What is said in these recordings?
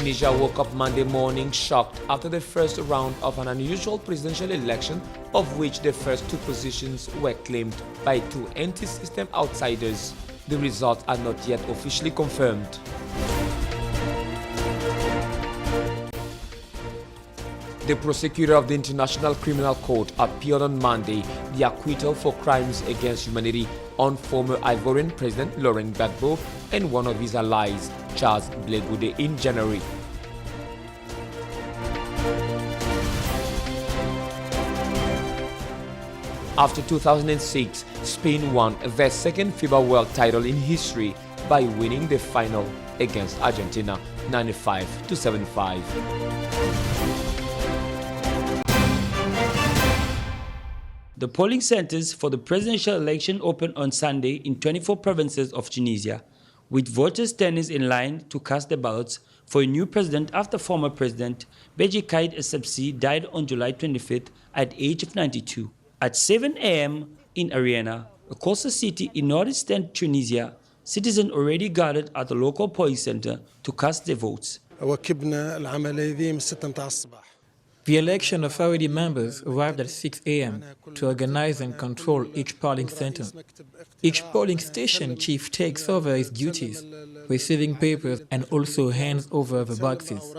Tunisia woke up Monday morning shocked after the first round of an unusual presidential election, of which the first two positions were claimed by two anti-system outsiders. The results are not yet officially confirmed. The prosecutor of the International Criminal Court appealed on Monday the acquittal for crimes against humanity on former Ivorian President Laurent Gbagbo and one of his allies, Charles Blé Goudé, in January. After 2006, Spain won their second FIBA World title in history by winning the final against Argentina 95-75. The polling centers for the presidential election opened on Sunday in 24 provinces of Tunisia, with voters standing in line to cast their ballots for a new president after former President Beji Caid Essebsi died on July 25th at the age of 92. At 7 a.m. in Ariana, a coastal city in northeastern Tunisia, citizens already gathered at the local polling center to cast their votes. The election authority members arrived at 6 a.m. to organize and control each polling center. Each polling station chief takes over his duties, receiving papers and also hands over the boxes.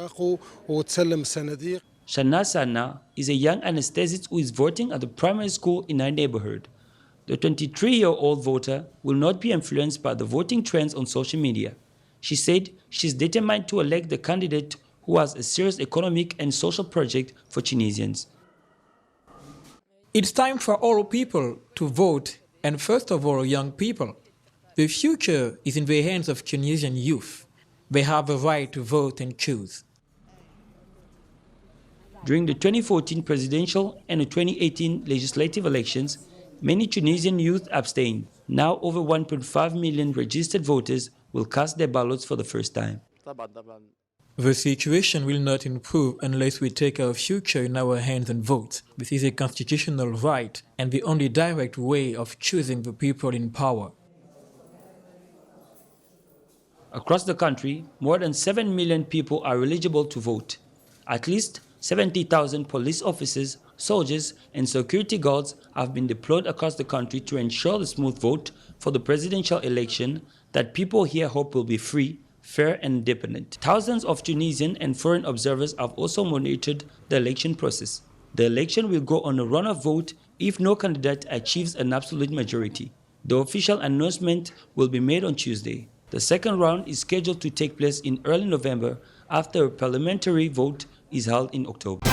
Shana Sana is a young anesthetist who is voting at the primary school in her neighborhood. The 23-year-old voter will not be influenced by the voting trends on social media. She said she's determined to elect the candidate who has a serious economic and social project for Tunisians. It's time for all people to vote, and first of all, young people. The future is in the hands of Tunisian youth. They have the right to vote and choose. During the 2014 presidential and the 2018 legislative elections, many Tunisian youth abstained. Now over 1.5 million registered voters will cast their ballots for the first time. The situation will not improve unless we take our future in our hands and vote. This is a constitutional right and the only direct way of choosing the people in power. Across the country, more than 7 million people are eligible to vote. At least 70,000 police officers, soldiers, and security guards have been deployed across the country to ensure the smooth vote for the presidential election that people here hope will be free, fair and independent. Thousands of Tunisian and foreign observers have also monitored the election process. The election will go on a runoff vote if no candidate achieves an absolute majority. The official announcement will be made on Tuesday. The second round is scheduled to take place in early November after a parliamentary vote is held in October.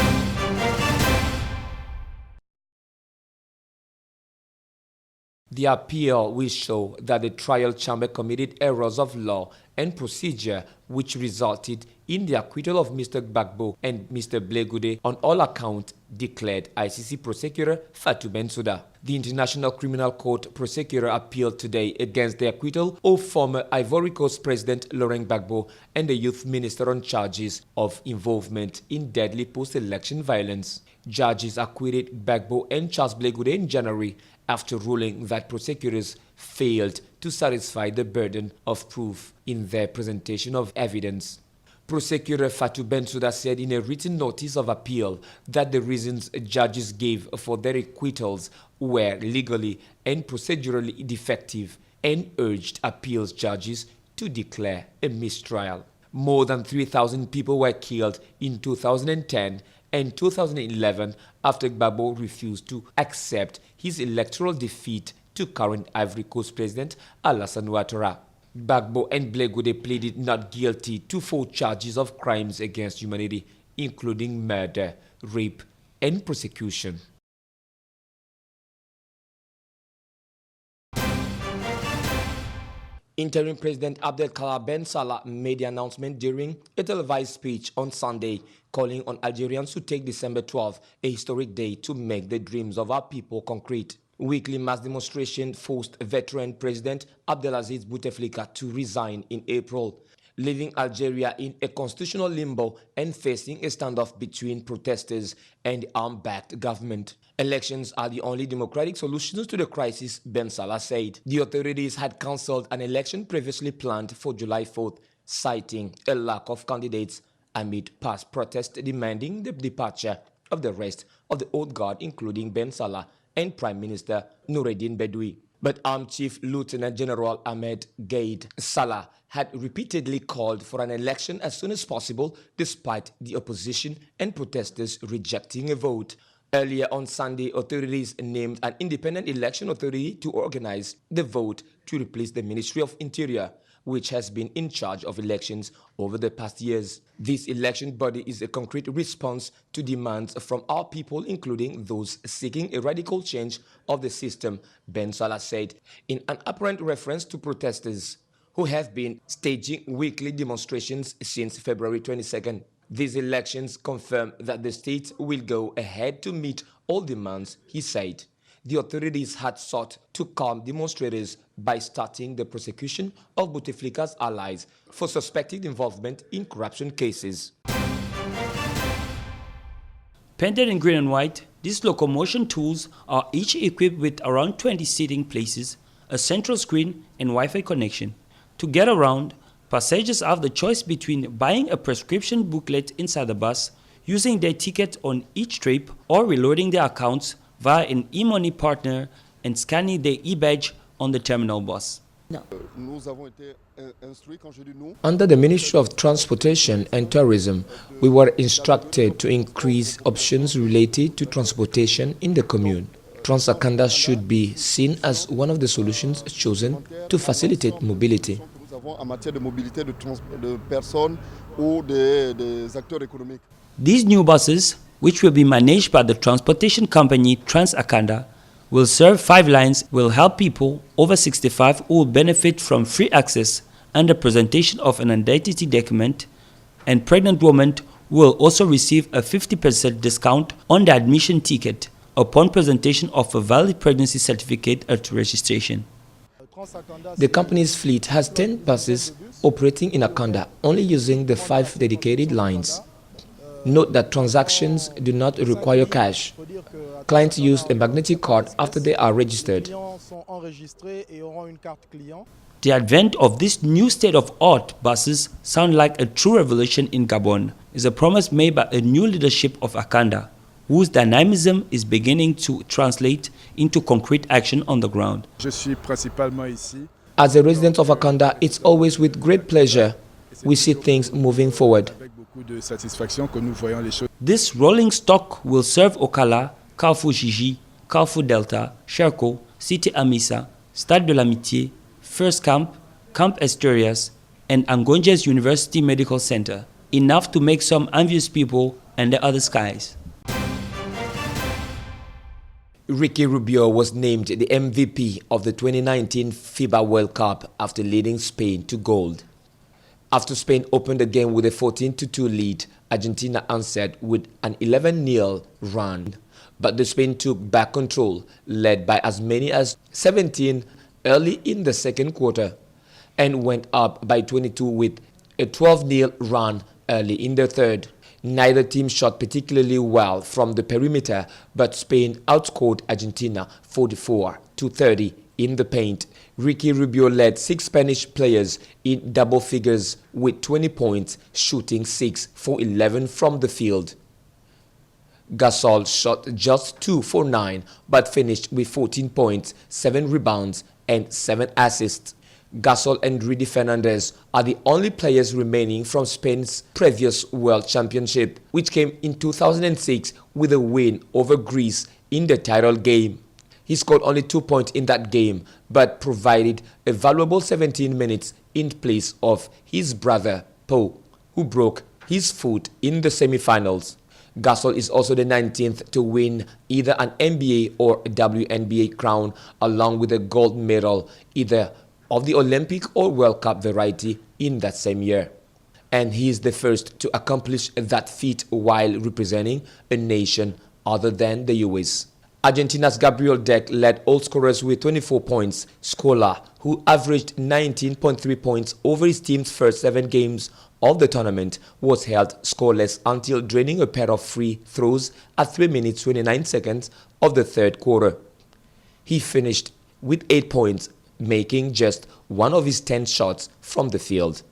The appeal will show that the trial chamber committed errors of law and procedure which resulted in the acquittal of Mr. Gbagbo and Mr. Blé Goudé on all accounts, declared ICC prosecutor Fatou Bensouda. The International Criminal Court prosecutor appealed today against the acquittal of former Ivory Coast President Laurent Gbagbo and the youth minister on charges of involvement in deadly post-election violence. Judges acquitted Gbagbo and Charles Blé Goudé in January after ruling that prosecutors failed to satisfy the burden of proof in their presentation of evidence. Prosecutor Fatou Bensouda said in a written notice of appeal that the reasons judges gave for their acquittals were legally and procedurally defective and urged appeals judges to declare a mistrial. More than 3,000 people were killed in 2010 and 2011 after Gbagbo refused to accept his electoral defeat to current Ivory Coast President Alassane Ouattara. Gbagbo and Blé Goudé pleaded not guilty to 4 charges of crimes against humanity, including murder, rape, and persecution. Interim President Abdelkader Ben Salah made the announcement during a televised speech on Sunday, calling on Algerians to take December 12, a historic day to make the dreams of our people concrete. Weekly mass demonstration forced veteran President Abdelaziz Bouteflika to resign in April, leaving Algeria in a constitutional limbo and facing a standoff between protesters and the armed-backed government. Elections are the only democratic solutions to the crisis, Ben Salah said. The authorities had cancelled an election previously planned for July 4th, citing a lack of candidates amid past protests demanding the departure of the rest of the old guard, including Ben Salah and Prime Minister Noureddin Bedoui. But Armed Chief Lieutenant General Ahmed Gaid Salah had repeatedly called for an election as soon as possible, despite the opposition and protesters rejecting a vote. Earlier on Sunday, authorities named an independent election authority to organize the vote to replace the Ministry of Interior, which has been in charge of elections over the past years. This election body is a concrete response to demands from our people, including those seeking a radical change of the system, Ben Salah said, in an apparent reference to protesters who have been staging weekly demonstrations since February 22nd. These elections confirm that the state will go ahead to meet all demands, he said. The authorities had sought to calm demonstrators by starting the prosecution of Bouteflika's allies for suspected involvement in corruption cases. Painted in green and white, these locomotion tools are each equipped with around 20 seating places, a central screen, and Wi-Fi connection. To get around, passengers have the choice between buying a prescription booklet inside the bus, using their ticket on each trip, or reloading their accounts via an e-money partner and scanning their e-badge on the terminal bus. Under the Ministry of Transportation and Tourism, we were instructed to increase options related to transportation in the commune. Transakanda should be seen as one of the solutions chosen to facilitate mobility. These new buses, which will be managed by the transportation company Transakanda, will serve 5 lines, will help people over 65 who will benefit from free access and the presentation of an identity document, and pregnant women will also receive a 50% discount on the admission ticket upon presentation of a valid pregnancy certificate at registration. The company's fleet has 10 buses operating in Akanda, only using the 5 dedicated lines. Note that transactions do not require cash. Clients use a magnetic card after they are registered. The advent of these new state-of-art buses sound like a true revolution in Gabon, is a promise made by a new leadership of Akanda, whose dynamism is beginning to translate into concrete action on the ground. As a resident of Akanda, it's always with great pleasure we see things moving forward. This rolling stock will serve Okala, Carrefour Gigi, Carrefour Delta, Cherko, Cité Amissa, Stade de l'Amitié, First Camp, Camp Asturias, and Angonjes University Medical Center, enough to make some envious people and the other skies. Ricky Rubio was named the MVP of the 2019 FIBA World Cup after leading Spain to gold. After Spain opened the game with a 14-2 lead, Argentina answered with an 11-0 run. But the Spain took back control, led by as many as 17 early in the second quarter, and went up by 22 with a 12-0 run early in the third. Neither team shot particularly well from the perimeter, but Spain outscored Argentina 44-30 in the paint. Ricky Rubio led 6 Spanish players in double figures with 20 points, shooting 6 for 11 from the field. Gasol shot just 2 for 9, but finished with 14 points, 7 rebounds, and 7 assists. Gasol and Rudy Fernandez are the only players remaining from Spain's previous World Championship, which came in 2006 with a win over Greece in the title game. He scored only 2 points in that game, but provided a valuable 17 minutes in place of his brother, Pau, who broke his foot in the semifinals. Gasol is also the 19th to win either an NBA or a WNBA crown, along with a gold medal, either of the Olympic or World Cup variety in that same year. And he is the first to accomplish that feat while representing a nation other than the US. Argentina's Gabriel Deck led all scorers with 24 points. Scola, who averaged 19.3 points over his team's first 7 games of the tournament, was held scoreless until draining a pair of free throws at 3 minutes 29 seconds of the third quarter. He finished with 8 points, making just one of his 10 shots from the field.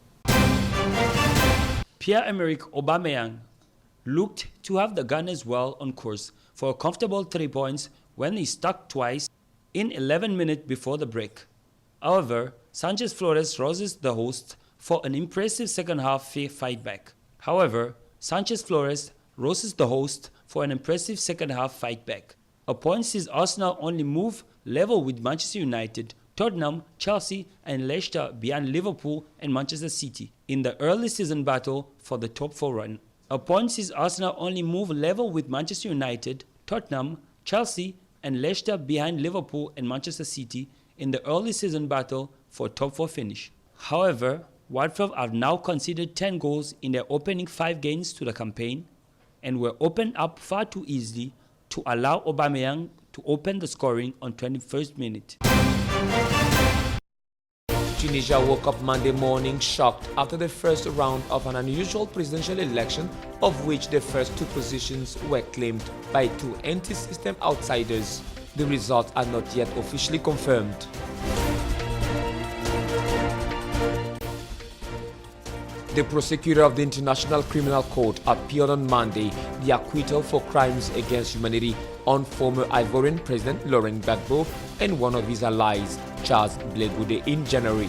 Pierre-Emerick Aubameyang looked to have the Gunners well on course for a comfortable 3 points when he struck twice in 11 minutes before the break. However, Sanchez Flores roses the host for an impressive second half fight back. A point sees Arsenal only move level with Manchester United, Tottenham, Chelsea and Leicester behind Liverpool and Manchester City in the early season battle for the top 4 run. A point sees Arsenal only move level with Manchester United, Tottenham, Chelsea and Leicester behind Liverpool and Manchester City in the early season battle for top 4 finish. However, Watford have now conceded 10 goals in their opening 5 games to the campaign and were opened up far too easily to allow Aubameyang to open the scoring on 21st minute. Tunisia woke up Monday morning shocked after the first round of an unusual presidential election, of which the first 2 positions were claimed by 2 anti-system outsiders. The results are not yet officially confirmed. The prosecutor of the International Criminal Court appealed on Monday the acquittal for crimes against humanity on former Ivorian President Laurent Gbagbo and one of his allies, Charles Blé in January.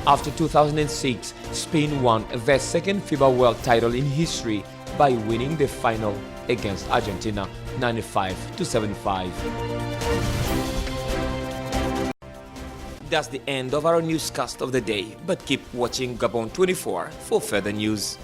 After 2006, Spain won their second FIBA World title in history by winning the final against Argentina 95-75. That's the end of our newscast of the day, but keep watching Gabon 24 for further news.